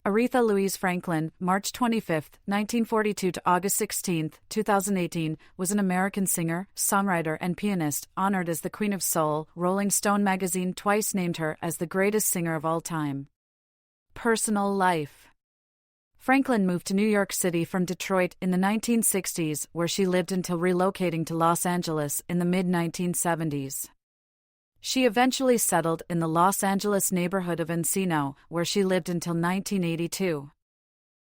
Aretha Louise Franklin, March 25, 1942 to August 16, 2018, was an American singer, songwriter, and pianist, honored as the Queen of Soul. Rolling Stone magazine twice named her as the greatest singer of all time. Personal life. Franklin moved to New York City from Detroit in the 1960s, where she lived until relocating to Los Angeles in the mid-1970s. She eventually settled in the Los Angeles neighborhood of Encino, where she lived until 1982.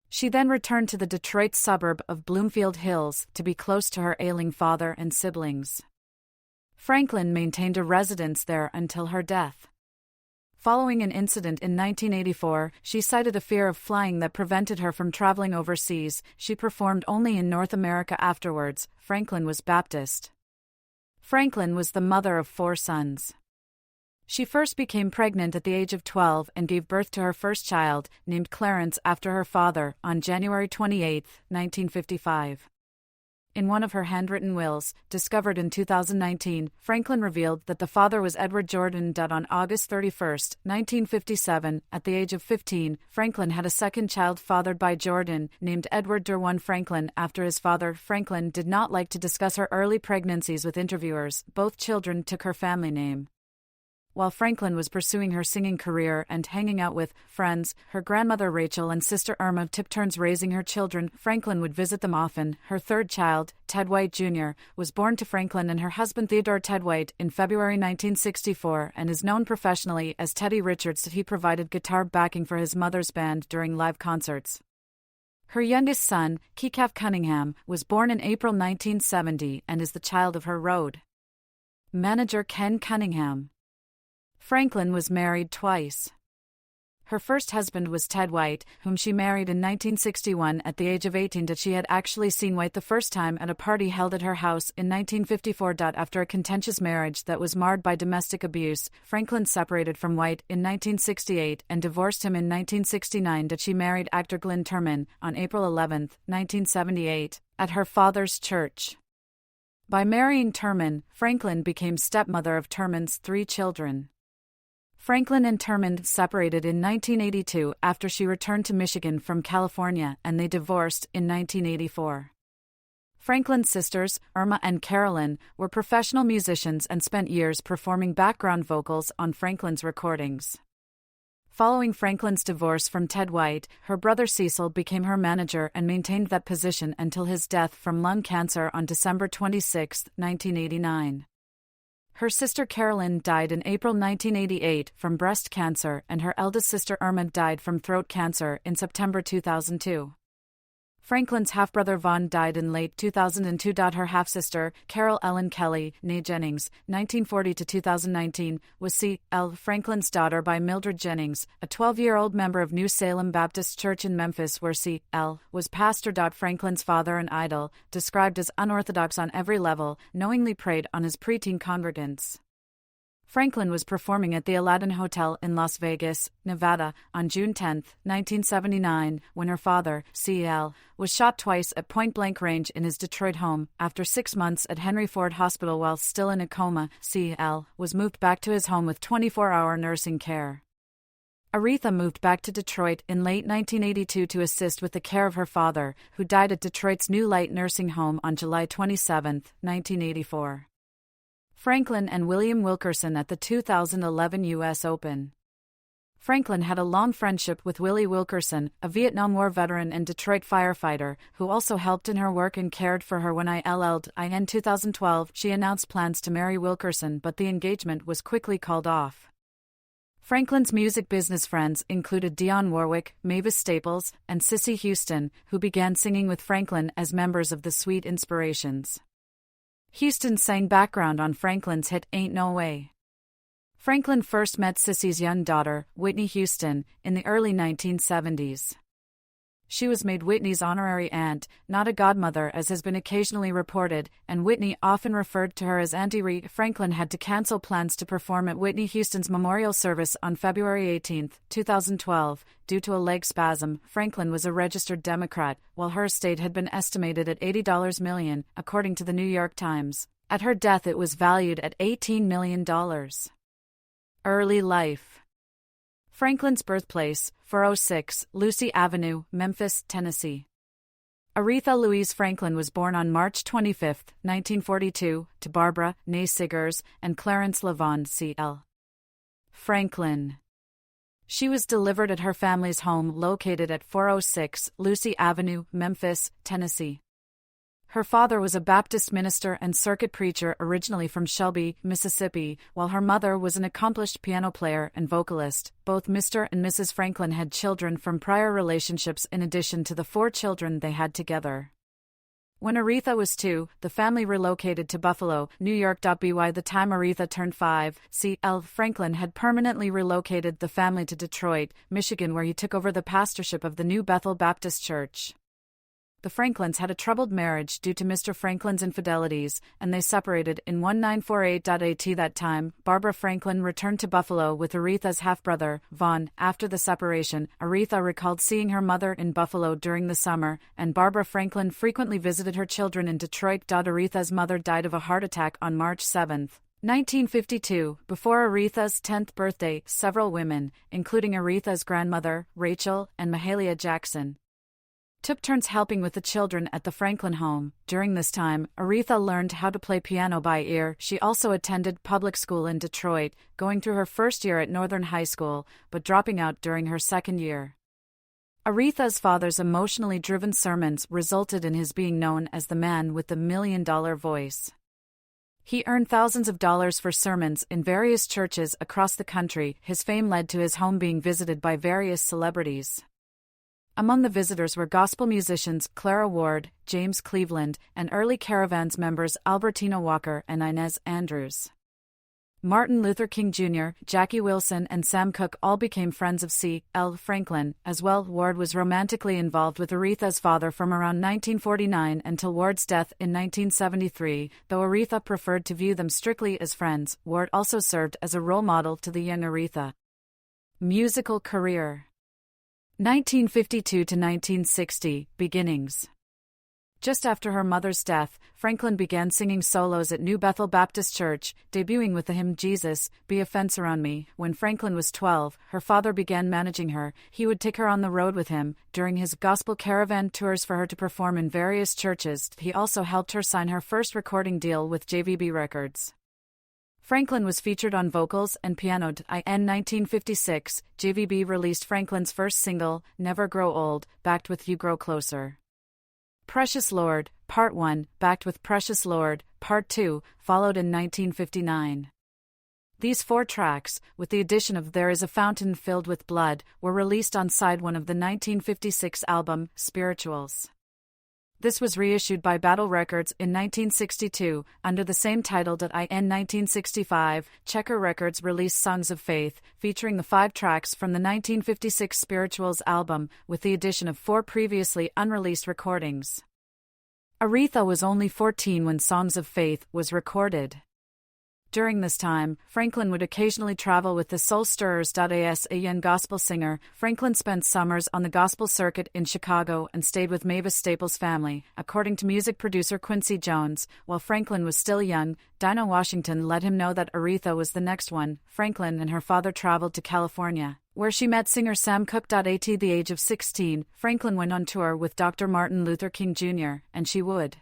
She then returned to the Detroit suburb of Bloomfield Hills to be close to her ailing father and siblings. Franklin maintained a residence there until her death. Following an incident in 1984, she cited a fear of flying that prevented her from traveling overseas. She performed only in North America afterwards. Franklin was Baptist. Franklin was the mother of 4 sons. She first became pregnant at the age of 12 and gave birth to her first child, named Clarence after her father, on January 28, 1955. In one of her handwritten wills, discovered in 2019, Franklin revealed that the father was Edward Jordan. On August 31, 1957, at the age of 15, Franklin had a second child fathered by Jordan, named Edward Derwan Franklin after his father. Franklin did not like to discuss her early pregnancies with interviewers. Both children took her family name. While Franklin was pursuing her singing career and hanging out with friends, her grandmother Rachel and sister Irma took turns raising her children. Franklin would visit them often. Her third child, Ted White Jr., was born to Franklin and her husband Theodore Ted White in February 1964 and is known professionally as Teddy Richards. He provided guitar backing for his mother's band during live concerts. Her youngest son, Keith Cunningham, was born in April 1970 and is the child of her road manager Ken Cunningham. Franklin was married twice. Her first husband was Ted White, whom she married in 1961 at the age of 18. She had actually seen White the first time at a party held at her house in 1954. After a contentious marriage that was marred by domestic abuse, Franklin separated from White in 1968 and divorced him in 1969. She married actor Glynn Turman on April 11, 1978, at her father's church. By marrying Turman, Franklin became stepmother of Turman's 3 children. Franklin and Turman separated in 1982 after she returned to Michigan from California, and they divorced in 1984. Franklin's sisters, Irma and Carolyn, were professional musicians and spent years performing background vocals on Franklin's recordings. Following Franklin's divorce from Ted White, her brother Cecil became her manager and maintained that position until his death from lung cancer on December 26, 1989. Her sister Carolyn died in April 1988 from breast cancer, and her eldest sister Irma died from throat cancer in September 2002. Franklin's half-brother Vaughn died in late 2002. Her half-sister, Carol Ellen Kelly, née Jennings, 1940 to 2019, was C.L. Franklin's daughter by Mildred Jennings, a 12-year-old member of New Salem Baptist Church in Memphis, where C.L. was pastor. Franklin's father, an idol, described as unorthodox on every level, knowingly preyed on his preteen congregants. Franklin was performing at the Aladdin Hotel in Las Vegas, Nevada, on June 10, 1979, when her father, C.L., was shot twice at point-blank range in his Detroit home. After 6 months at Henry Ford Hospital while still in a coma, C.L. was moved back to his home with 24-hour nursing care. Aretha moved back to Detroit in late 1982 to assist with the care of her father, who died at Detroit's New Light Nursing Home on July 27, 1984. Franklin and William Wilkerson at the 2011 U.S. Open. Franklin had a long friendship with Willie Wilkerson, a Vietnam War veteran and Detroit firefighter, who also helped in her work and cared for her when in 2012. She announced plans to marry Wilkerson, but the engagement was quickly called off. Franklin's music business friends included Dionne Warwick, Mavis Staples, and Cissy Houston, who began singing with Franklin as members of the Sweet Inspirations. Houston sang background on Franklin's hit Ain't No Way. Franklin first met Cissy's young daughter, Whitney Houston, in the early 1970s. She was made Whitney's honorary aunt, not a godmother as has been occasionally reported, and Whitney often referred to her as Auntie Ree. Franklin had to cancel plans to perform at Whitney Houston's memorial service on February 18, 2012, due to a leg spasm. Franklin was a registered Democrat, while her estate had been estimated at $80 million, according to the New York Times. At her death it was valued at $18 million. Early life. Franklin's birthplace, 406 Lucy Avenue, Memphis, Tennessee. Aretha Louise Franklin was born on March 25, 1942, to Barbara, née Siggers, and Clarence Lavon C.L. Franklin. She was delivered at her family's home located at 406 Lucy Avenue, Memphis, Tennessee. Her father was a Baptist minister and circuit preacher originally from Shelby, Mississippi, while her mother was an accomplished piano player and vocalist. Both Mr. and Mrs. Franklin had children from prior relationships in addition to the 4 children they had together. When Aretha was 2, the family relocated to Buffalo, New York. By the time Aretha turned 5, C.L. Franklin had permanently relocated the family to Detroit, Michigan, where he took over the pastorship of the New Bethel Baptist Church. The Franklins had a troubled marriage due to Mr. Franklin's infidelities, and they separated in 1948. At that time, Barbara Franklin returned to Buffalo with Aretha's half-brother, Vaughn. After the separation, Aretha recalled seeing her mother in Buffalo during the summer, and Barbara Franklin frequently visited her children in Detroit. Aretha's mother died of a heart attack on March 7, 1952. Before Aretha's 10th birthday, several women, including Aretha's grandmother, Rachel, and Mahalia Jackson, took turns helping with the children at the Franklin home. During this time, Aretha learned how to play piano by ear. She also attended public school in Detroit, going through her first year at Northern High School, but dropping out during her second year. Aretha's father's emotionally driven sermons resulted in his being known as the man with the $1 million voice. He earned thousands of dollars for sermons in various churches across the country. His fame led to his home being visited by various celebrities. Among the visitors were gospel musicians Clara Ward, James Cleveland, and early Caravans members Albertina Walker and Inez Andrews. Martin Luther King Jr., Jackie Wilson, and Sam Cooke all became friends of C.L. Franklin. As well, Ward was romantically involved with Aretha's father from around 1949 until Ward's death in 1973. Though Aretha preferred to view them strictly as friends, Ward also served as a role model to the young Aretha. Musical career. 1952 to 1960, beginnings. Just after her mother's death, Franklin began singing solos at New Bethel Baptist Church, debuting with the hymn Jesus, Be a Fence Around Me. When Franklin was 12, her father began managing her. He would take her on the road with him during his gospel caravan tours for her to perform in various churches. He also helped her sign her first recording deal with JVB Records. Franklin was featured on vocals and piano. In 1956, JVB released Franklin's first single, Never Grow Old, backed with You Grow Closer. Precious Lord, Part 1, backed with Precious Lord, Part 2, followed in 1959. These 4 tracks, with the addition of There Is a Fountain Filled with Blood, were released on side 1 of the 1956 album, Spirituals. This was reissued by Battle Records in 1962, under the same title. In 1965, Checker Records released Songs of Faith, featuring the 5 tracks from the 1956 Spirituals album, with the addition of 4 previously unreleased recordings. Aretha was only 14 when Songs of Faith was recorded. During this time, Franklin would occasionally travel with the Soul Stirrers. As a young gospel singer, Franklin spent summers on the gospel circuit in Chicago and stayed with Mavis Staples' family. According to music producer Quincy Jones, while Franklin was still young, Dinah Washington let him know that Aretha was the next one. Franklin and her father traveled to California, where she met singer Sam Cooke. At the age of 16, Franklin went on tour with Dr. Martin Luther King Jr., and she would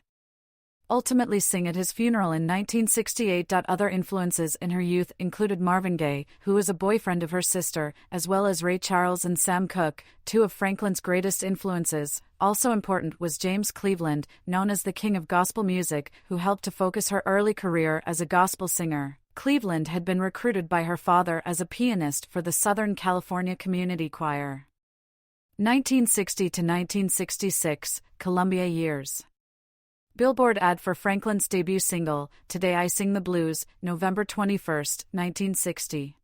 ultimately sing at his funeral in 1968. Other influences in her youth included Marvin Gaye, who was a boyfriend of her sister, as well as Ray Charles and Sam Cooke, 2 of Franklin's greatest influences. Also important was James Cleveland, known as the King of Gospel Music, who helped to focus her early career as a gospel singer. Cleveland had been recruited by her father as a pianist for the Southern California Community Choir. 1960 to 1966, Columbia years. Billboard ad for Franklin's debut single, Today I Sing the Blues, November 21, 1960.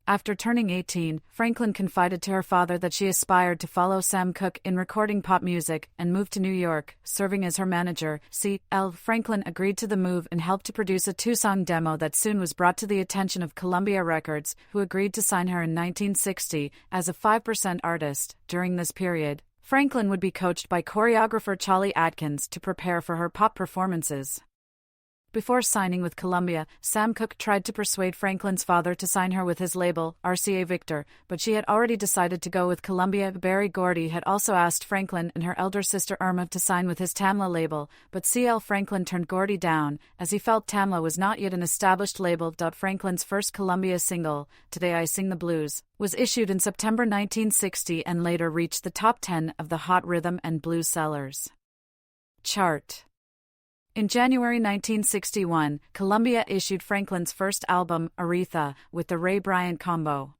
After turning 18, Franklin confided to her father that she aspired to follow Sam Cooke in recording pop music and moved to New York, serving as her manager. C.L. Franklin agreed to the move and helped to produce a 2-song demo that soon was brought to the attention of Columbia Records, who agreed to sign her in 1960 as a 5% artist. During this period, Franklin would be coached by choreographer Charlie Atkins to prepare for her pop performances. Before signing with Columbia, Sam Cooke tried to persuade Franklin's father to sign her with his label, RCA Victor, but she had already decided to go with Columbia. Berry Gordy had also asked Franklin and her elder sister Irma to sign with his Tamla label, but C.L. Franklin turned Gordy down, as he felt Tamla was not yet an established label. Franklin's first Columbia single, Today I Sing the Blues, was issued in September 1960 and later reached the top 10 of the Hot Rhythm and Blues Sellers chart. In January 1961, Columbia issued Franklin's first album, Aretha, with the Ray Bryant Combo.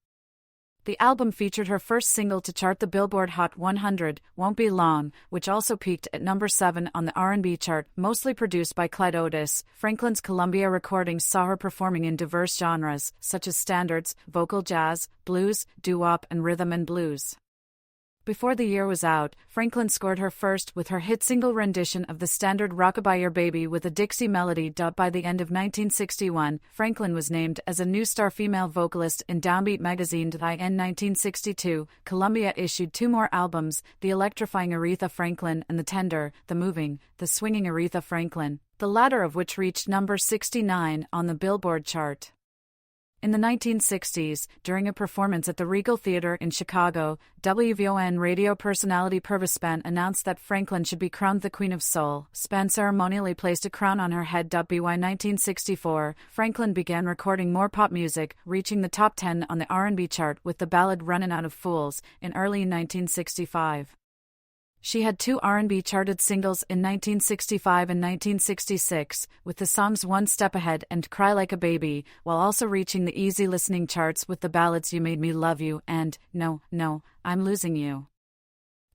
The album featured her first single to chart the Billboard Hot 100, Won't Be Long, which also peaked at number 7 on the R&B chart, mostly produced by Clyde Otis. Franklin's Columbia recordings saw her performing in diverse genres, such as standards, vocal jazz, blues, doo-wop, and rhythm and blues. Before the year was out, Franklin scored her first with her hit single rendition of the standard Rockabye Your Baby with a Dixie melody. By the end of 1961, Franklin was named as a New Star female vocalist in Downbeat magazine. In 1962, Columbia issued 2 more albums, the electrifying Aretha Franklin and the tender, the moving, the swinging Aretha Franklin, the latter of which reached number 69 on the Billboard chart. In the 1960s, during a performance at the Regal Theater in Chicago, WVON radio personality Purvis Spann announced that Franklin should be crowned the Queen of Soul. Spann ceremonially placed a crown on her head. By 1964, Franklin began recording more pop music, reaching the top 10 on the R&B chart with the ballad Runnin' Out of Fools in early 1965. She had 2 R&B charted singles in 1965 and 1966, with the songs One Step Ahead and Cry Like a Baby, while also reaching the easy listening charts with the ballads You Made Me Love You and No, No, I'm Losing You.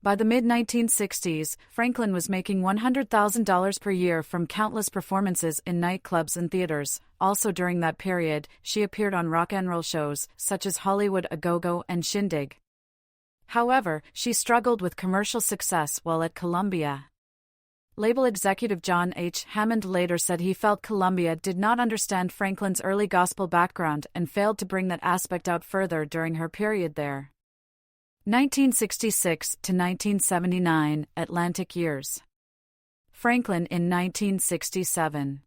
By the mid-1960s, Franklin was making $100,000 per year from countless performances in nightclubs and theaters. Also during that period, she appeared on rock and roll shows, such as Hollywood A Go-Go and Shindig. However, she struggled with commercial success while at Columbia. Label executive John H. Hammond later said he felt Columbia did not understand Franklin's early gospel background and failed to bring that aspect out further during her period there. 1966 to 1979, Atlantic years. Franklin in 1967.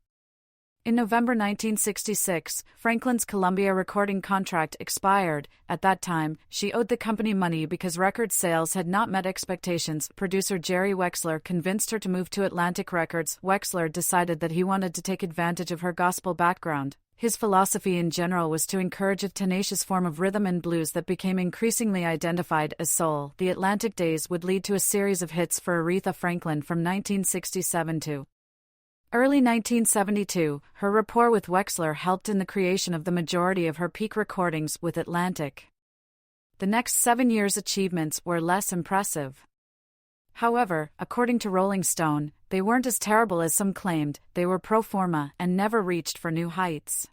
In November 1966, Franklin's Columbia recording contract expired. At that time, she owed the company money because record sales had not met expectations. Producer Jerry Wexler convinced her to move to Atlantic Records. Wexler decided that he wanted to take advantage of her gospel background. His philosophy in general was to encourage a tenacious form of rhythm and blues that became increasingly identified as soul. The Atlantic days would lead to a series of hits for Aretha Franklin from 1967 to early 1972. Her rapport with Wexler helped in the creation of the majority of her peak recordings with Atlantic. The next 7 years' achievements were less impressive. However, according to Rolling Stone, they weren't as terrible as some claimed. They were pro forma and never reached for new heights.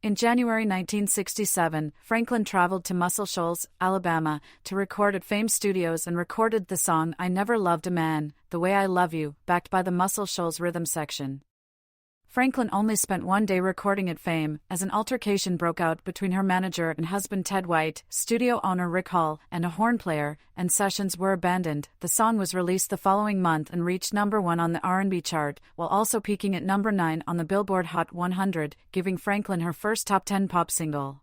In January 1967, Franklin traveled to Muscle Shoals, Alabama, to record at Fame Studios and recorded the song I Never Loved a Man, The Way I Love You, backed by the Muscle Shoals rhythm section. Franklin only spent 1 day recording at Fame, as an altercation broke out between her manager and husband Ted White, studio owner Rick Hall, and a horn player, and sessions were abandoned. The song was released the following month and reached number 1 on the R&B chart, while also peaking at number 9 on the Billboard Hot 100, giving Franklin her first top 10 pop single.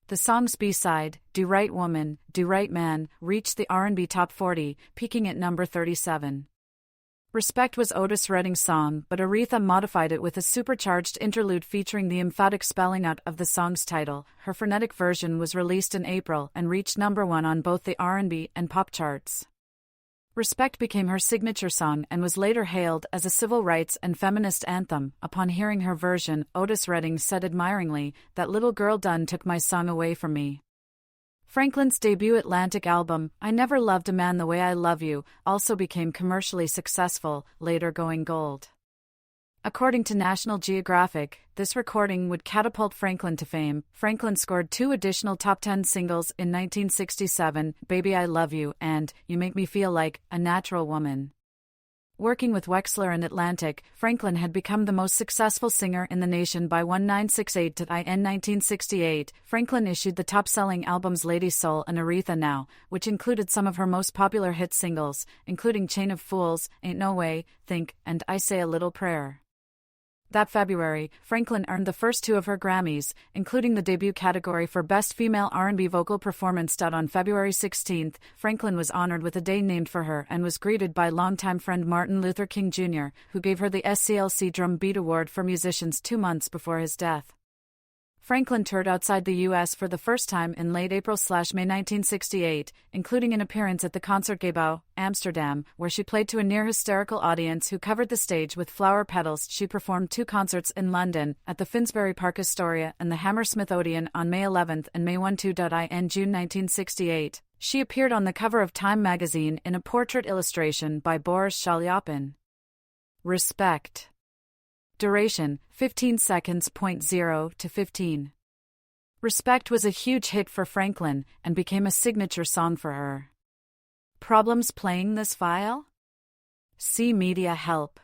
The song's B-side, Do Right Woman, Do Right Man, reached the R&B Top 40, peaking at number 37. Respect was Otis Redding's song, but Aretha modified it with a supercharged interlude featuring the emphatic spelling out of the song's title. Her frenetic version was released in April and reached number 1 on both the R&B and pop charts. Respect became her signature song and was later hailed as a civil rights and feminist anthem. Upon hearing her version, Otis Redding said admiringly, "That little girl done took my song away from me." Franklin's debut Atlantic album, I Never Loved a Man the Way I Love You, also became commercially successful, later going gold. According to National Geographic, this recording would catapult Franklin to fame. Franklin scored 2 additional top 10 singles in 1967, Baby I Love You and You Make Me Feel Like a Natural Woman. Working with Wexler and Atlantic, Franklin had become the most successful singer in the nation by 1968 to in 1968. Franklin issued the top-selling albums Lady Soul and Aretha Now, which included some of her most popular hit singles, including Chain of Fools, Ain't No Way, Think, and I Say a Little Prayer. That February, Franklin earned the first 2 of her Grammys, including the debut category for Best Female R&B Vocal Performance. On February 16, Franklin was honored with a day named for her and was greeted by longtime friend Martin Luther King Jr., who gave her the SCLC Drum Beat Award for Musicians 2 months before his death. Franklin toured outside the U.S. for the first time in late April/May 1968, including an appearance at the Concertgebouw, Amsterdam, where she played to a near-hysterical audience who covered the stage with flower petals. She performed 2 concerts in London, at the Finsbury Park Astoria and the Hammersmith Odeon on May 11 and May 1. In June 1968, she appeared on the cover of Time magazine in a portrait illustration by Boris Shalyapin. Respect. Duration, 15 seconds. 0 to 15. Respect was a huge hit for Franklin and became a signature song for her. Problems playing this file? See Media Help.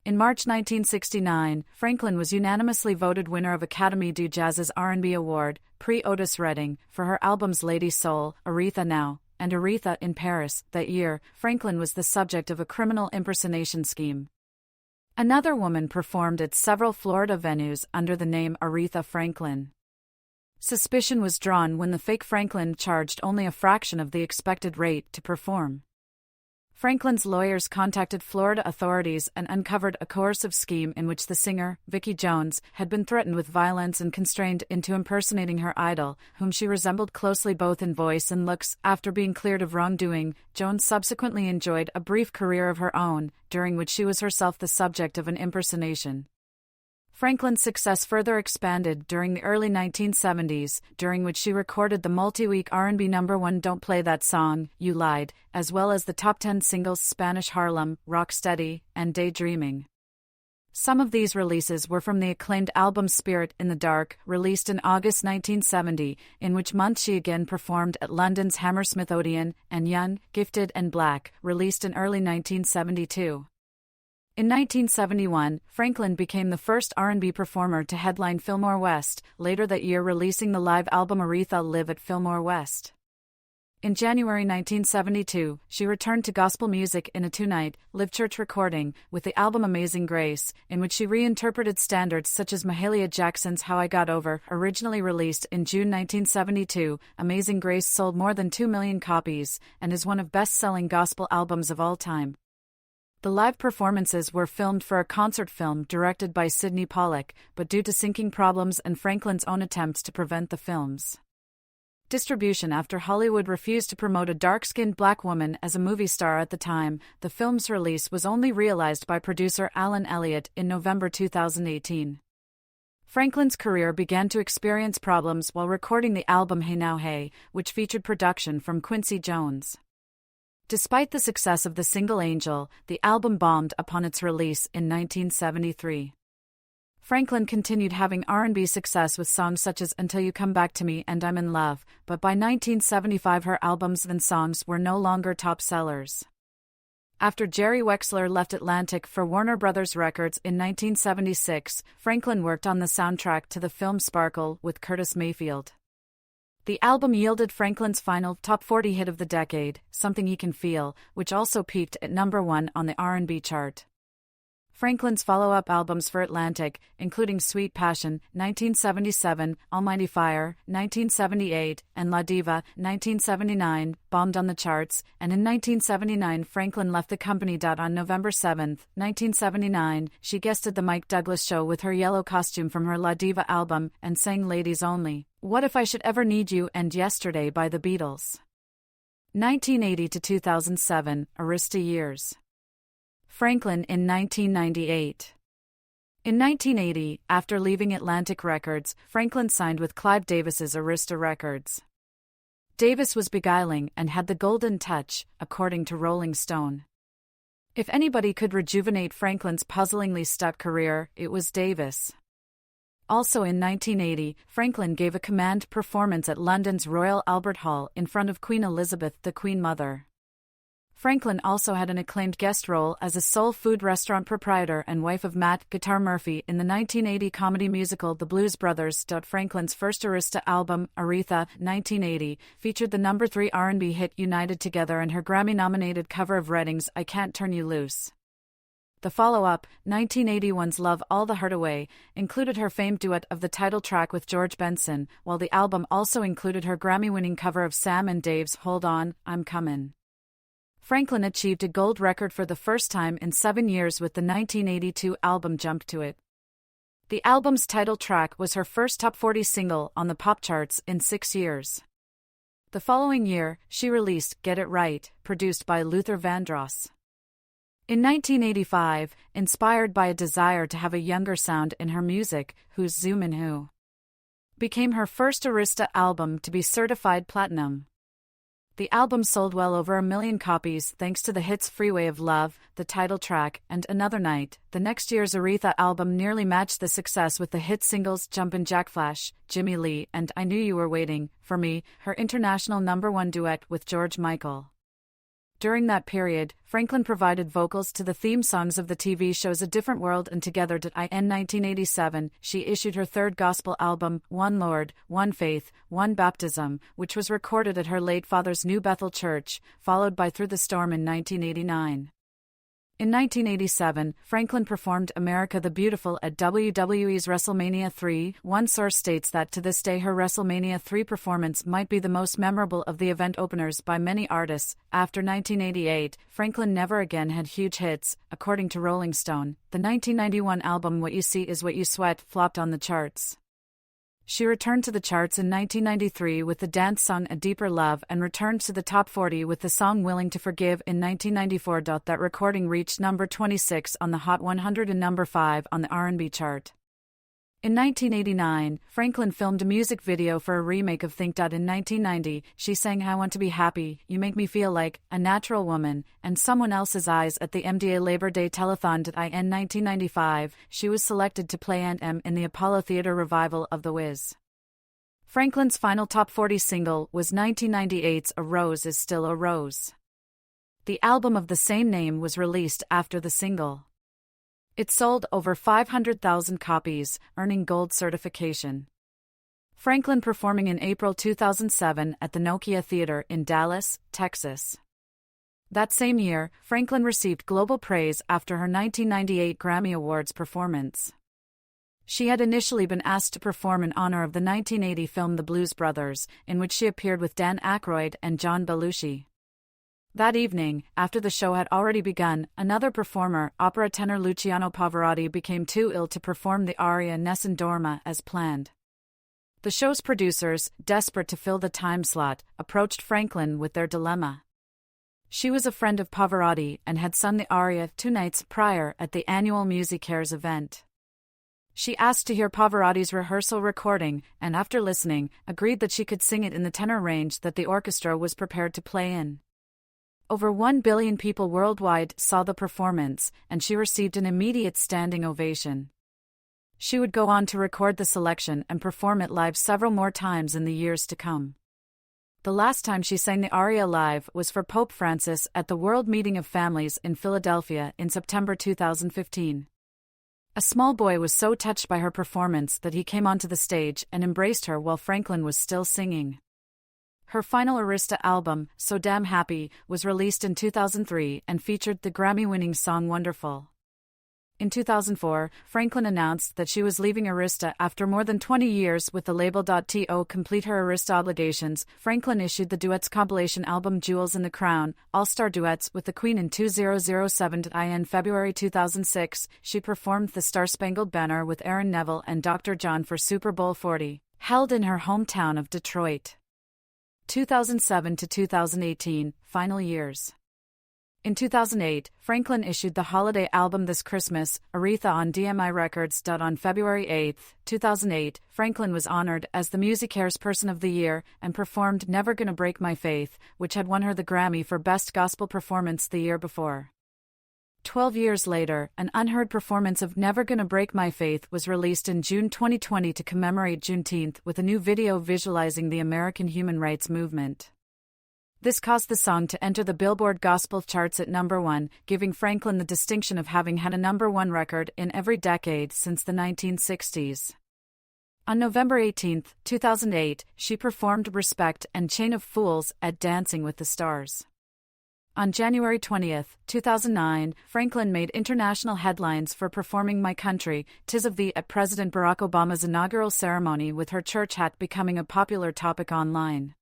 In March 1969, Franklin was unanimously voted winner of Académie du Jazz's R&B Award, Prix Otis Redding, for her albums Lady Soul, Aretha Now, and Aretha in Paris. That year, Franklin was the subject of a criminal impersonation scheme. Another woman performed at several Florida venues under the name Aretha Franklin. Suspicion was drawn when the fake Franklin charged only a fraction of the expected rate to perform. Franklin's lawyers contacted Florida authorities and uncovered a coercive scheme in which the singer, Vicki Jones, had been threatened with violence and constrained into impersonating her idol, whom she resembled closely both in voice and looks. After being cleared of wrongdoing, Jones subsequently enjoyed a brief career of her own, during which she was herself the subject of an impersonation. Franklin's success further expanded during the early 1970s, during which she recorded the multi-week R&B #1 Don't Play That Song, You Lied, as well as the top 10 singles Spanish Harlem, Rocksteady, and Daydreaming. Some of these releases were from the acclaimed album Spirit in the Dark, released in August 1970, in which month she again performed at London's Hammersmith Odeon, and Young, Gifted and Black, released in early 1972. In 1971, Franklin became the first R&B performer to headline Fillmore West, later that year releasing the live album Aretha Live at Fillmore West. In January 1972, she returned to gospel music in a 2-night, live church recording, with the album Amazing Grace, in which she reinterpreted standards such as Mahalia Jackson's How I Got Over. Originally released in June 1972, Amazing Grace sold more than 2 million copies, and is one of best-selling gospel albums of all time. The live performances were filmed for a concert film directed by Sidney Pollack, but due to syncing problems and Franklin's own attempts to prevent the film's distribution after Hollywood refused to promote a dark-skinned black woman as a movie star at the time, the film's release was only realized by producer Alan Elliott in November 2018. Franklin's career began to experience problems while recording the album Hey Now Hey, which featured production from Quincy Jones. Despite the success of the single Angel, the album bombed upon its release in 1973. Franklin continued having R&B success with songs such as Until You Come Back to Me and I'm in Love, but by 1975 her albums and songs were no longer top sellers. After Jerry Wexler left Atlantic for Warner Brothers Records in 1976, Franklin worked on the soundtrack to the film Sparkle with Curtis Mayfield. The album yielded Franklin's final top 40 hit of the decade, Something You Can Feel, which also peaked at #1 on the R&B chart. Franklin's follow-up albums for Atlantic, including Sweet Passion, 1977, Almighty Fire, 1978, and La Diva, 1979, bombed on the charts, and in 1979 Franklin left the company. On November 7, 1979, she guested The Mike Douglas Show with her yellow costume from her La Diva album and sang Ladies Only, What If I Should Ever Need You and Yesterday by the Beatles. 1980 to 2007, Arista years. Franklin in 1998. In 1980, after leaving Atlantic Records, Franklin signed with Clive Davis's Arista Records. Davis was beguiling and had the golden touch, according to Rolling Stone. If anybody could rejuvenate Franklin's puzzlingly stuck career, it was Davis. Also in 1980, Franklin gave a command performance at London's Royal Albert Hall in front of Queen Elizabeth, the Queen Mother. Franklin also had an acclaimed guest role as a soul food restaurant proprietor and wife of Matt "Guitar" Murphy in the 1980 comedy musical The Blues Brothers. Franklin's first Arista album, Aretha, 1980, featured the #3 R&B hit United Together and her Grammy-nominated cover of Redding's I Can't Turn You Loose. The follow-up, 1981's Love All the Hurt Away, included her famed duet of the title track with George Benson, while the album also included her Grammy-winning cover of Sam and Dave's Hold On, I'm Comin'. Franklin achieved a gold record for the first time in 7 years with the 1982 album Jump to It. The album's title track was her first top 40 single on the pop charts in 6 years. The following year, she released Get It Right, produced by Luther Vandross. In 1985, inspired by a desire to have a younger sound in her music, Who's Zoomin' Who became her first Arista album to be certified platinum. The album sold well over 1 million copies thanks to the hits Freeway of Love, the title track, and Another Night. The next year's Aretha album nearly matched the success with the hit singles Jumpin' Jack Flash, Jimmy Lee, and I Knew You Were Waiting for Me, her international #1 duet with George Michael. During that period, Franklin provided vocals to the theme songs of the TV shows A Different World and Together. In 1987, she issued her third gospel album, One Lord, One Faith, One Baptism, which was recorded at her late father's New Bethel Church, followed by Through the Storm in 1989. In 1987, Franklin performed America the Beautiful at WWE's WrestleMania 3. One source states that to this day her WrestleMania 3 performance might be the most memorable of the event openers by many artists. After 1988, Franklin never again had huge hits. According to Rolling Stone, the 1991 album What You See Is What You Sweat flopped on the charts. She returned to the charts in 1993 with the dance song A Deeper Love and returned to the top 40 with the song Willing to Forgive in 1994. That recording reached number 26 on the Hot 100 and number 5 on the R&B chart. In 1989, Franklin filmed a music video for a remake of Think. In 1990, she sang I Want to Be Happy, You Make Me Feel Like a Natural Woman, and Someone Else's Eyes at the MDA Labor Day Telethon. In 1995, she was selected to play Aunt Em in the Apollo Theater revival of The Wiz. Franklin's final top 40 single was 1998's A Rose Is Still a Rose. The album of the same name was released after the single. It sold over 500,000 copies, earning gold certification. Franklin performing in April 2007 at the Nokia Theater in Dallas, Texas. That same year, Franklin received global praise after her 1998 Grammy Awards performance. She had initially been asked to perform in honor of the 1980 film The Blues Brothers, in which she appeared with Dan Aykroyd and John Belushi. That evening, after the show had already begun, another performer, opera tenor Luciano Pavarotti, became too ill to perform the aria Nessun Dorma as planned. The show's producers, desperate to fill the time slot, approached Franklin with their dilemma. She was a friend of Pavarotti and had sung the aria 2 nights prior at the annual MusiCares event. She asked to hear Pavarotti's rehearsal recording and, after listening, agreed that she could sing it in the tenor range that the orchestra was prepared to play in. Over 1 billion people worldwide saw the performance, and she received an immediate standing ovation. She would go on to record the selection and perform it live several more times in the years to come. The last time she sang the aria live was for Pope Francis at the World Meeting of Families in Philadelphia in September 2015. A small boy was so touched by her performance that he came onto the stage and embraced her while Franklin was still singing. Her final Arista album, So Damn Happy, was released in 2003 and featured the Grammy-winning song Wonderful. In 2004, Franklin announced that she was leaving Arista after more than 20 years with the label. To complete her Arista obligations, Franklin issued the duets compilation album Jewels in the Crown, All-Star Duets with the Queen in 2007. In February 2006, she performed The Star-Spangled Banner with Aaron Neville and Dr. John for Super Bowl 40, held in her hometown of Detroit. 2007 to 2018, final years. In 2008, Franklin issued the holiday album This Christmas, Aretha on DMI Records. On February 8, 2008, Franklin was honored as the MusiCares Person of the Year and performed Never Gonna Break My Faith, which had won her the Grammy for Best Gospel Performance the year before. 12 years later, an unheard performance of Never Gonna Break My Faith was released in June 2020 to commemorate Juneteenth with a new video visualizing the American human rights movement. This caused the song to enter the Billboard Gospel charts at number 1, giving Franklin the distinction of having had a number 1 record in every decade since the 1960s. On November 18, 2008, she performed Respect and Chain of Fools at Dancing with the Stars. On January 20, 2009, Franklin made international headlines for performing My Country, 'Tis of Thee at President Barack Obama's inaugural ceremony, with her church hat becoming a popular topic online.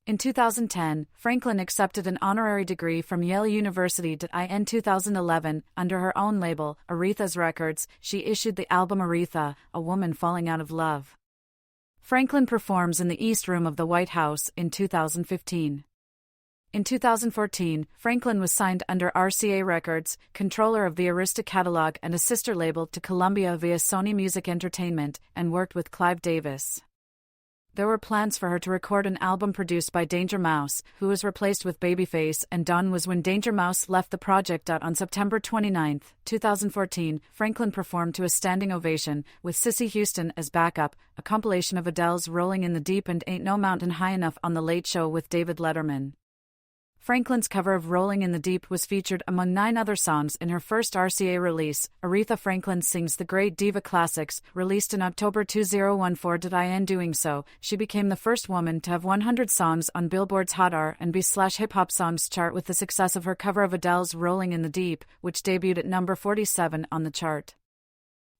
In 2010, Franklin accepted an honorary degree from Yale University. In 2011, under her own label, Aretha's Records, she issued the album Aretha, A Woman Falling Out of Love. Franklin performs in the East Room of the White House in 2015. In 2014, Franklin was signed under RCA Records, controller of the Arista catalog and a sister label to Columbia via Sony Music Entertainment, and worked with Clive Davis. There were plans for her to record an album produced by Danger Mouse, who was replaced with Babyface, and Dawn was when Danger Mouse left the project. On September 29, 2014, Franklin performed to a standing ovation, with Cissy Houston as backup, a compilation of Adele's Rolling in the Deep and Ain't No Mountain High Enough on The Late Show with David Letterman. Franklin's cover of Rolling in the Deep was featured among 9 other songs in her first RCA release, Aretha Franklin Sings the Great Diva Classics, released in October 2014. In doing so, she became the first woman to have 100 songs on Billboard's Hot R&B/Hip Hop Songs chart, with the success of her cover of Adele's Rolling in the Deep, which debuted at number 47 on the chart.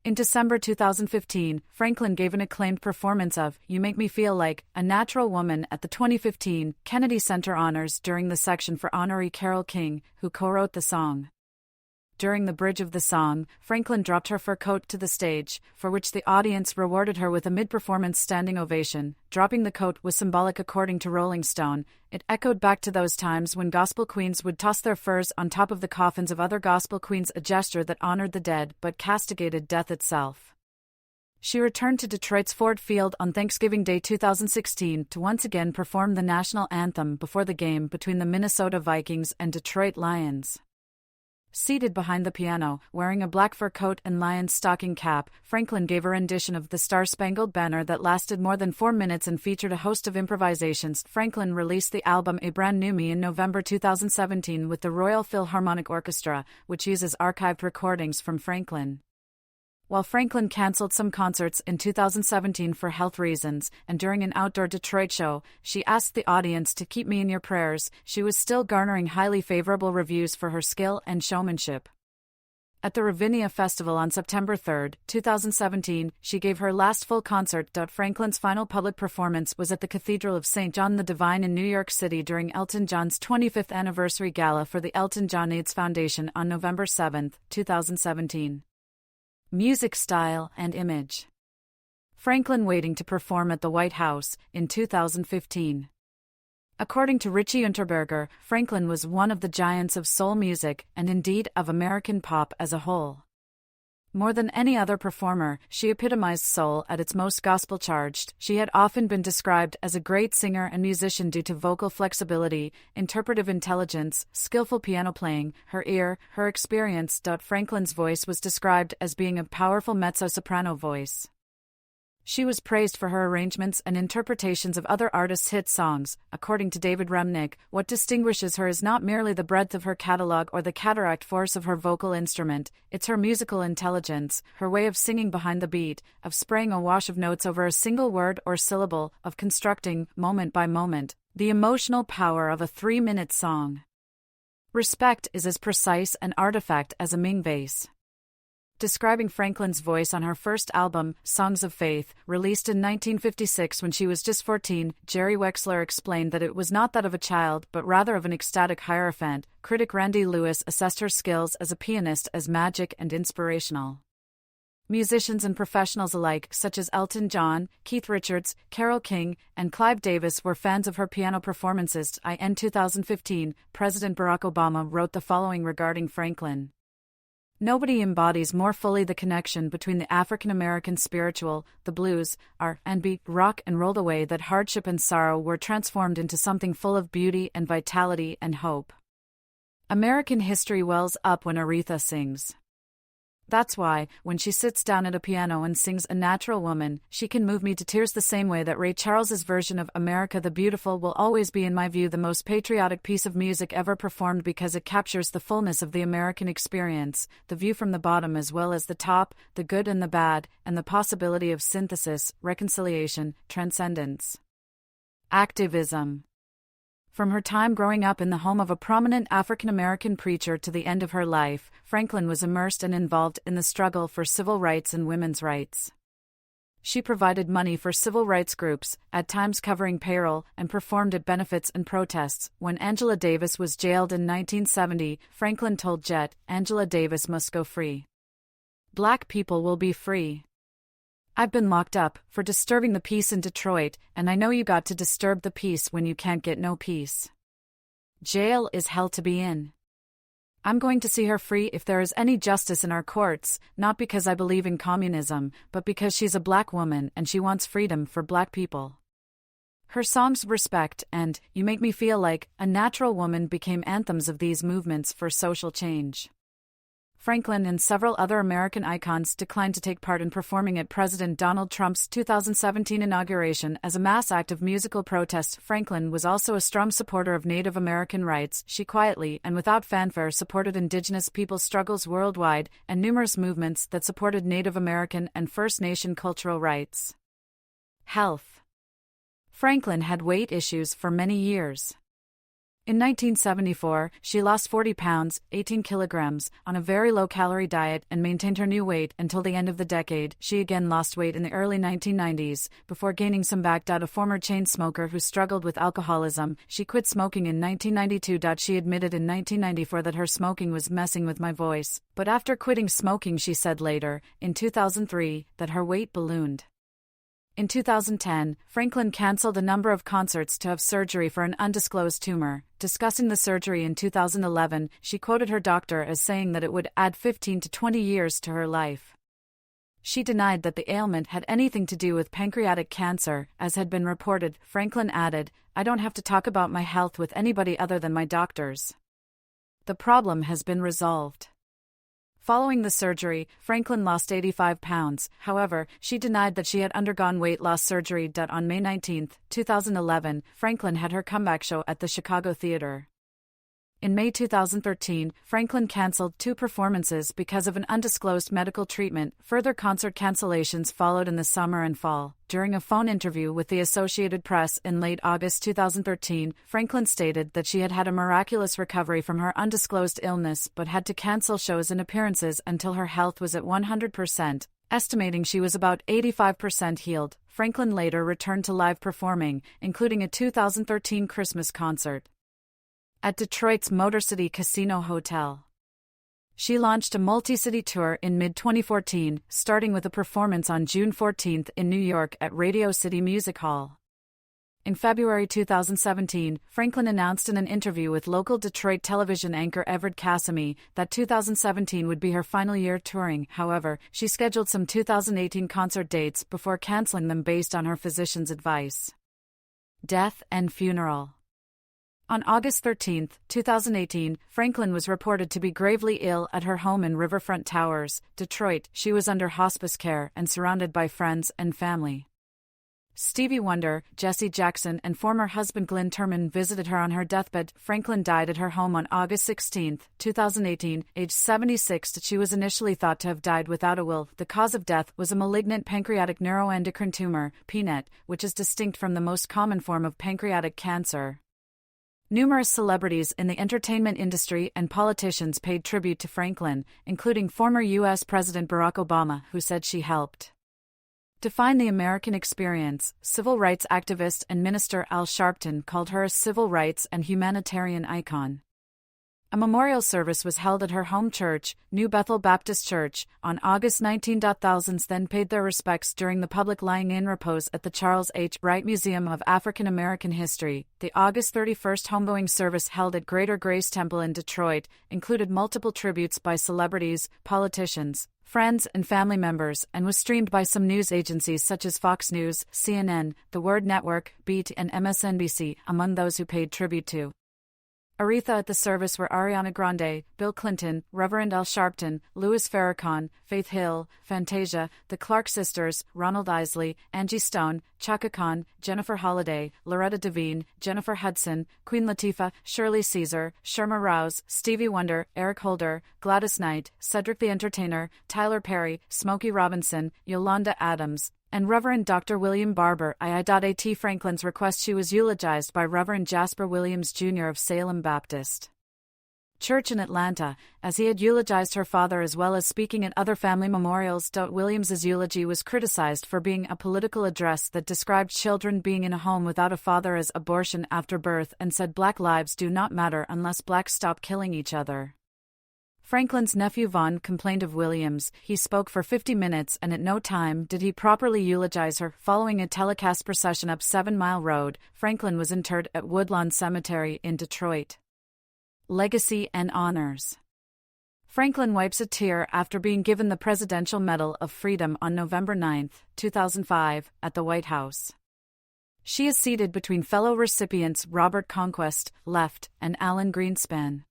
In December 2015, Franklin gave an acclaimed performance of You Make Me Feel Like a Natural Woman at the 2015 Kennedy Center Honors during the section for honoree Carole King, who co-wrote the song. During the bridge of the song, Franklin dropped her fur coat to the stage, for which the audience rewarded her with a mid-performance standing ovation. Dropping the coat was symbolic, according to Rolling Stone. It echoed back to those times when gospel queens would toss their furs on top of the coffins of other gospel queens, a gesture that honored the dead but castigated death itself. She returned to Detroit's Ford Field on Thanksgiving Day 2016 to once again perform the national anthem before the game between the Minnesota Vikings and Detroit Lions. Seated behind the piano, wearing a black fur coat and Lions stocking cap, Franklin gave a rendition of the Star-Spangled Banner that lasted more than 4 minutes and featured a host of improvisations. Franklin released the album A Brand New Me in November 2017 with the Royal Philharmonic Orchestra, which uses archived recordings from Franklin. While Franklin canceled some concerts in 2017 for health reasons, and during an outdoor Detroit show, she asked the audience to keep me in your prayers, she was still garnering highly favorable reviews for her skill and showmanship. At the Ravinia Festival on September 3, 2017, she gave her last full concert. Franklin's final public performance was at the Cathedral of St. John the Divine in New York City during Elton John's 25th anniversary gala for the Elton John AIDS Foundation on November 7, 2017. Music style and image. Franklin waiting to perform at the White House in 2015. According to Richie Unterberger, Franklin was one of the giants of soul music and indeed of American pop as a whole. More than any other performer, she epitomized soul at its most gospel-charged. She had often been described as a great singer and musician due to vocal flexibility, interpretive intelligence, skillful piano playing, her ear, her experience. Franklin's voice was described as being a powerful mezzo-soprano voice. She was praised for her arrangements and interpretations of other artists' hit songs. According to David Remnick, what distinguishes her is not merely the breadth of her catalog or the cataract force of her vocal instrument, it's her musical intelligence, her way of singing behind the beat, of spraying a wash of notes over a single word or syllable, of constructing, moment by moment, the emotional power of a 3-minute song. Respect is as precise an artifact as a Ming vase. Describing Franklin's voice on her first album, Songs of Faith, released in 1956 when she was just 14, Jerry Wexler explained that it was not that of a child but rather of an ecstatic hierophant. Critic Randy Lewis assessed her skills as a pianist as magic and inspirational. Musicians and professionals alike, such as Elton John, Keith Richards, Carole King, and Clive Davis, were fans of her piano performances. In 2015, President Barack Obama wrote the following regarding Franklin. Nobody embodies more fully the connection between the African American spiritual, the blues, R&B, rock and roll, the way that hardship and sorrow were transformed into something full of beauty and vitality and hope. American history wells up when Aretha sings. That's why, when she sits down at a piano and sings A Natural Woman, she can move me to tears the same way that Ray Charles's version of America the Beautiful will always be, in my view, the most patriotic piece of music ever performed, because it captures the fullness of the American experience, the view from the bottom as well as the top, the good and the bad, and the possibility of synthesis, reconciliation, transcendence. Activism. From her time growing up in the home of a prominent African-American preacher to the end of her life, Franklin was immersed and involved in the struggle for civil rights and women's rights. She provided money for civil rights groups, at times covering payroll, and performed at benefits and protests. When Angela Davis was jailed in 1970, Franklin told Jet, "Angela Davis must go free. Black people will be free. I've been locked up for disturbing the peace in Detroit, and I know you got to disturb the peace when you can't get no peace. Jail is hell to be in. I'm going to see her free if there is any justice in our courts, not because I believe in communism, but because she's a black woman and she wants freedom for black people." Her songs Respect and You Make Me Feel Like a Natural Woman became anthems of these movements for social change. Franklin and several other American icons declined to take part in performing at President Donald Trump's 2017 inauguration as a mass act of musical protest. Franklin was also a strong supporter of Native American rights. She quietly and without fanfare supported Indigenous peoples' struggles worldwide and numerous movements that supported Native American and First Nation cultural rights. Health. Franklin had weight issues for many years. In 1974, she lost 40 pounds, 18 kilograms, on a very low-calorie diet and maintained her new weight until the end of the decade. She again lost weight in the early 1990s, before gaining some back. A former chain smoker who struggled with alcoholism, she quit smoking in 1992. She admitted in 1994 that her smoking was messing with my voice, but after quitting smoking she said later, in 2003, that her weight ballooned. In 2010, Franklin canceled a number of concerts to have surgery for an undisclosed tumor. Discussing the surgery in 2011, she quoted her doctor as saying that it would add 15 to 20 years to her life. She denied that the ailment had anything to do with pancreatic cancer, as had been reported. Franklin added, "I don't have to talk about my health with anybody other than my doctors. The problem has been resolved." Following the surgery, Franklin lost 85 pounds. However, she denied that she had undergone weight loss surgery. On May 19, 2011, Franklin had her comeback show at the Chicago Theater. In May 2013, Franklin canceled 2 performances because of an undisclosed medical treatment. Further concert cancellations followed in the summer and fall. During a phone interview with the Associated Press in late August 2013, Franklin stated that she had had a miraculous recovery from her undisclosed illness but had to cancel shows and appearances until her health was at 100%. Estimating she was about 85% healed, Franklin later returned to live performing, including a 2013 Christmas concert at Detroit's Motor City Casino Hotel. She launched a multi-city tour in mid-2014, starting with a performance on June 14 in New York at Radio City Music Hall. In February 2017, Franklin announced in an interview with local Detroit television anchor Everett Cassimy that 2017 would be her final year touring. However, she scheduled some 2018 concert dates before canceling them based on her physician's advice. Death and funeral. On August 13, 2018, Franklin was reported to be gravely ill at her home in Riverfront Towers, Detroit. She was under hospice care and surrounded by friends and family. Stevie Wonder, Jesse Jackson, and former husband Glyn Turman visited her on her deathbed. Franklin died at her home on August 16, 2018, aged 76. She was initially thought to have died without a will. The cause of death was a malignant pancreatic neuroendocrine tumor, PNET, which is distinct from the most common form of pancreatic cancer. Numerous celebrities in the entertainment industry and politicians paid tribute to Franklin, including former U.S. President Barack Obama, who said she helped define the American experience. Civil rights activist and minister Al Sharpton called her a civil rights and humanitarian icon. A memorial service was held at her home church, New Bethel Baptist Church, on August 19. Thousands then paid their respects during the public lying in repose at the Charles H. Wright Museum of African American History. The August 31 homegoing service held at Greater Grace Temple in Detroit included multiple tributes by celebrities, politicians, friends, and family members, and was streamed by some news agencies such as Fox News, CNN, The Word Network, BEAT, and MSNBC, among those who paid tribute to Aretha. At the service were Ariana Grande, Bill Clinton, Reverend Al Sharpton, Louis Farrakhan, Faith Hill, Fantasia, the Clark Sisters, Ronald Isley, Angie Stone, Chaka Khan, Jennifer Holliday, Loretta Devine, Jennifer Hudson, Queen Latifah, Shirley Caesar, Sherma Rouse, Stevie Wonder, Eric Holder, Gladys Knight, Cedric the Entertainer, Tyler Perry, Smokey Robinson, Yolanda Adams, and Reverend Dr. William Barber I.I.A.T. Franklin's request she was eulogized by Reverend Jasper Williams Jr. of Salem Baptist Church in Atlanta, as he had eulogized her father as well as speaking at other family memorials. Williams's eulogy was criticized for being a political address that described children being in a home without a father as abortion after birth and said Black lives do not matter unless Blacks stop killing each other. Franklin's nephew Vaughn complained of Williams. He spoke for 50 minutes and at no time did he properly eulogize her. Following a telecast procession up 7 Mile Road, Franklin was interred at Woodlawn Cemetery in Detroit. Legacy and honors. Franklin wipes a tear after being given the Presidential Medal of Freedom on November 9, 2005, at the White House. She is seated between fellow recipients Robert Conquest, left, and Alan Greenspan.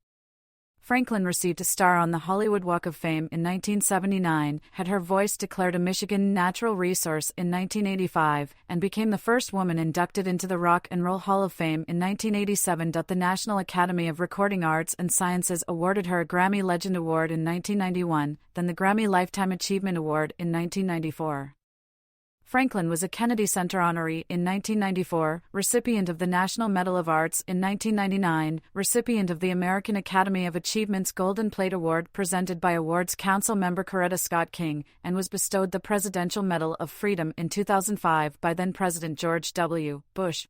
Franklin received a star on the Hollywood Walk of Fame in 1979, had her voice declared a Michigan Natural Resource in 1985, and became the first woman inducted into the Rock and Roll Hall of Fame in 1987. The National Academy of Recording Arts and Sciences awarded her a Grammy Legend Award in 1991, then the Grammy Lifetime Achievement Award in 1994. Franklin was a Kennedy Center honoree in 1994, recipient of the National Medal of Arts in 1999, recipient of the American Academy of Achievement's Golden Plate Award presented by Awards Council member Coretta Scott King, and was bestowed the Presidential Medal of Freedom in 2005 by then-President George W. Bush.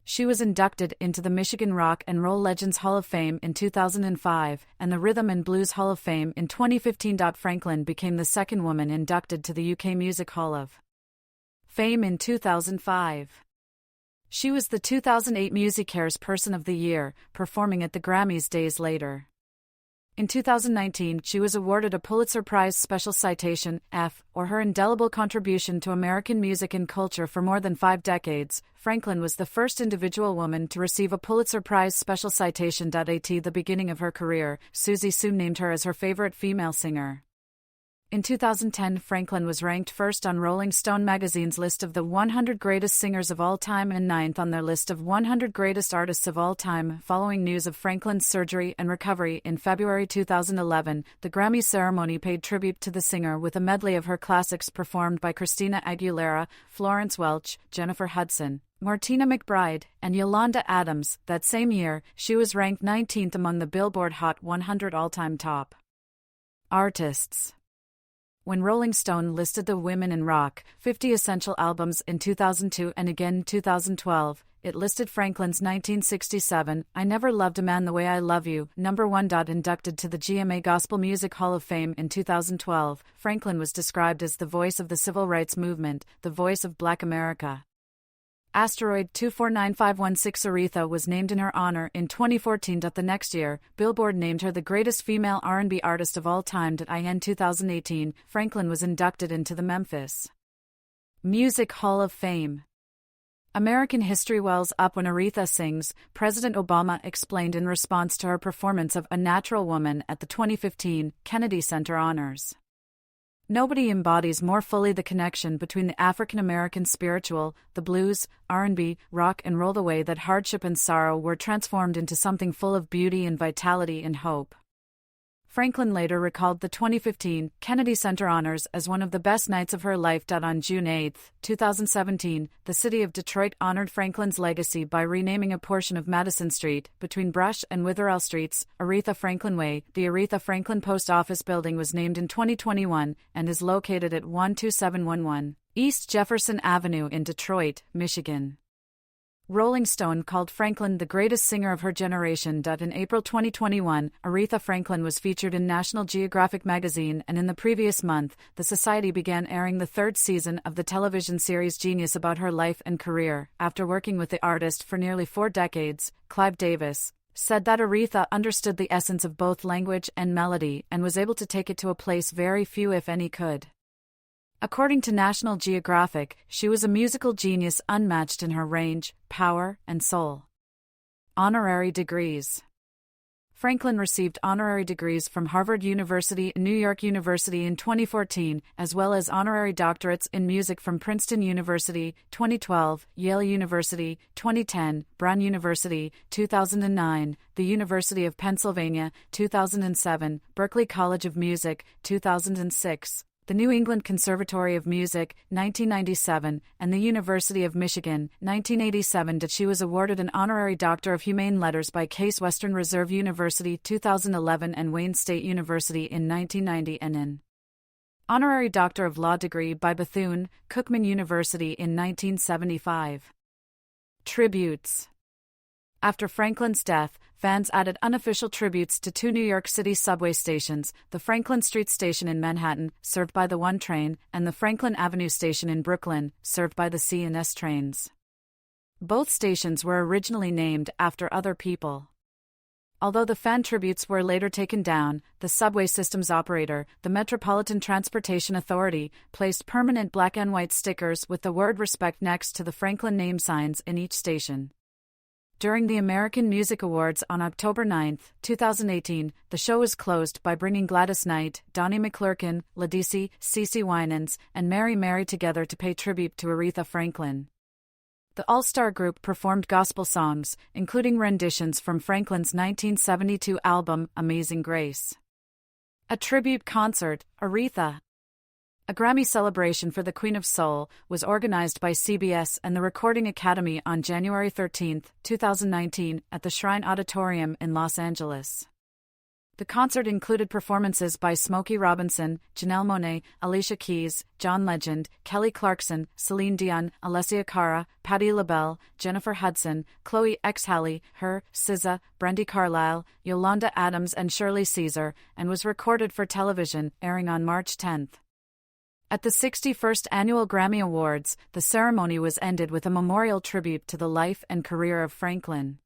She was inducted into the Michigan Rock and Roll Legends Hall of Fame in 2005, and the Rhythm and Blues Hall of Fame in 2015. Franklin became the second woman inducted to the UK Music Hall of Fame in 2005. She was the 2008 MusiCares Person of the Year, performing at the Grammys days later. In 2019, she was awarded a Pulitzer Prize Special Citation, F, or her indelible contribution to American music and culture for more than 5 decades. Franklin was the first individual woman to receive a Pulitzer Prize Special Citation. At the beginning of her career, Susie Sue named her as her favorite female singer. In 2010, Franklin was ranked first on Rolling Stone magazine's list of the 100 greatest singers of all time and 9th on their list of 100 greatest artists of all time. Following news of Franklin's surgery and recovery in February 2011, the Grammy ceremony paid tribute to the singer with a medley of her classics performed by Christina Aguilera, Florence Welch, Jennifer Hudson, Martina McBride, and Yolanda Adams. That same year, she was ranked 19th among the Billboard Hot 100 all-time top artists. When Rolling Stone listed the Women in Rock 50 Essential Albums in 2002 and again in 2012, it listed Franklin's 1967, I Never Loved a Man the Way I Love You, number 1. Inducted to the GMA Gospel Music Hall of Fame in 2012, Franklin was described as the voice of the civil rights movement, the voice of Black America. Asteroid 249516 Aretha was named in her honor in 2014. The next year, Billboard named her the greatest female R&B artist of all time. In 2018, Franklin was inducted into the Memphis Music Hall of Fame. American history wells up when Aretha sings, President Obama explained in response to her performance of A Natural Woman at the 2015 Kennedy Center Honors. Nobody embodies more fully the connection between the African American spiritual, the blues, R&B, rock and roll, the way that hardship and sorrow were transformed into something full of beauty and vitality and hope. Franklin later recalled the 2015 Kennedy Center Honors as one of the best nights of her life. On June 8, 2017, the city of Detroit honored Franklin's legacy by renaming a portion of Madison Street, between Brush and Witherell Streets, Aretha Franklin Way. The Aretha Franklin Post Office building was named in 2021 and is located at 12711 East Jefferson Avenue in Detroit, Michigan. Rolling Stone called Franklin the greatest singer of her generation. In April 2021, Aretha Franklin was featured in National Geographic magazine, and in the previous month, the Society began airing the 3rd season of the television series Genius about her life and career. After working with the artist for nearly 4 decades, Clive Davis said that Aretha understood the essence of both language and melody and was able to take it to a place very few, if any, could. According to National Geographic, she was a musical genius unmatched in her range, power, and soul. Honorary degrees. Franklin received honorary degrees from Harvard University and New York University in 2014, as well as honorary doctorates in music from Princeton University, 2012, Yale University, 2010, Brown University, 2009, the University of Pennsylvania, 2007, Berklee College of Music, 2006. the New England Conservatory of Music, 1997, and the University of Michigan, 1987. She was awarded an honorary Doctor of Humane Letters by Case Western Reserve University, 2011, and Wayne State University in 1990, and an honorary Doctor of Law degree by Bethune-Cookman University in 1975. Tributes. After Franklin's death, fans added unofficial tributes to two New York City subway stations, the Franklin Street Station in Manhattan, served by the 1 train, and the Franklin Avenue Station in Brooklyn, served by the C&S trains. Both stations were originally named after other people. Although the fan tributes were later taken down, the subway system's operator, the Metropolitan Transportation Authority, placed permanent black and white stickers with the word respect next to the Franklin name signs in each station. During the American Music Awards on October 9, 2018, the show was closed by bringing Gladys Knight, Donnie McClurkin, Ledisi, CeCe Winans, and Mary Mary together to pay tribute to Aretha Franklin. The all-star group performed gospel songs, including renditions from Franklin's 1972 album, Amazing Grace. A tribute concert, Aretha, a Grammy celebration for the Queen of Soul, was organized by CBS and the Recording Academy on January 13, 2019, at the Shrine Auditorium in Los Angeles. The concert included performances by Smokey Robinson, Janelle Monáe, Alicia Keys, John Legend, Kelly Clarkson, Celine Dion, Alessia Cara, Patti LaBelle, Jennifer Hudson, Chloe X. Halle, Her, SZA, Brandi Carlile, Yolanda Adams, and Shirley Caesar, and was recorded for television, airing on March 10. At the 61st Annual Grammy Awards, the ceremony was ended with a memorial tribute to the life and career of Franklin.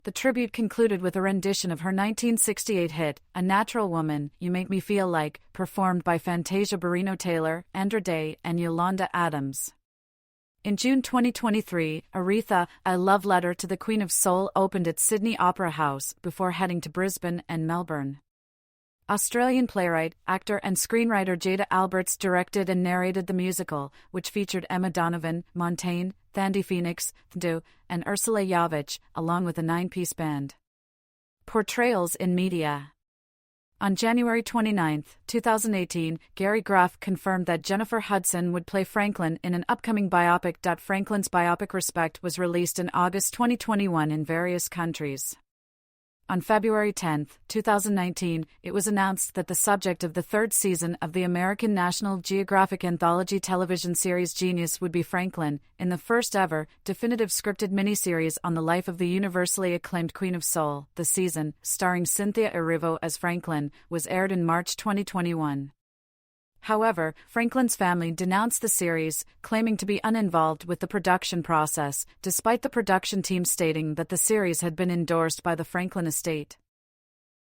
The tribute concluded with a rendition of her 1968 hit, A Natural Woman, You Make Me Feel Like, performed by Fantasia Barrino Taylor, Andra Day, and Yolanda Adams. In June 2023, Aretha, A Love Letter to the Queen of Soul opened at Sydney Opera House before heading to Brisbane and Melbourne. Australian playwright, actor and screenwriter Jada Alberts directed and narrated the musical, which featured Emma Donovan, Montaigne, Thandi Phoenix, Thdu, and Ursula Yavich, along with a 9-piece band. Portrayals in media. On January 29, 2018, Gary Graff confirmed that Jennifer Hudson would play Franklin in an upcoming biopic. Franklin's biopic Respect was released in August 2021 in various countries. On February 10, 2019, it was announced that the subject of the 3rd season of the American National Geographic anthology television series Genius would be Franklin, in the first-ever, definitive scripted miniseries on the life of the universally acclaimed Queen of Soul. The season, starring Cynthia Erivo as Franklin, was aired in March 2021. However, Franklin's family denounced the series, claiming to be uninvolved with the production process, despite the production team stating that the series had been endorsed by the Franklin estate.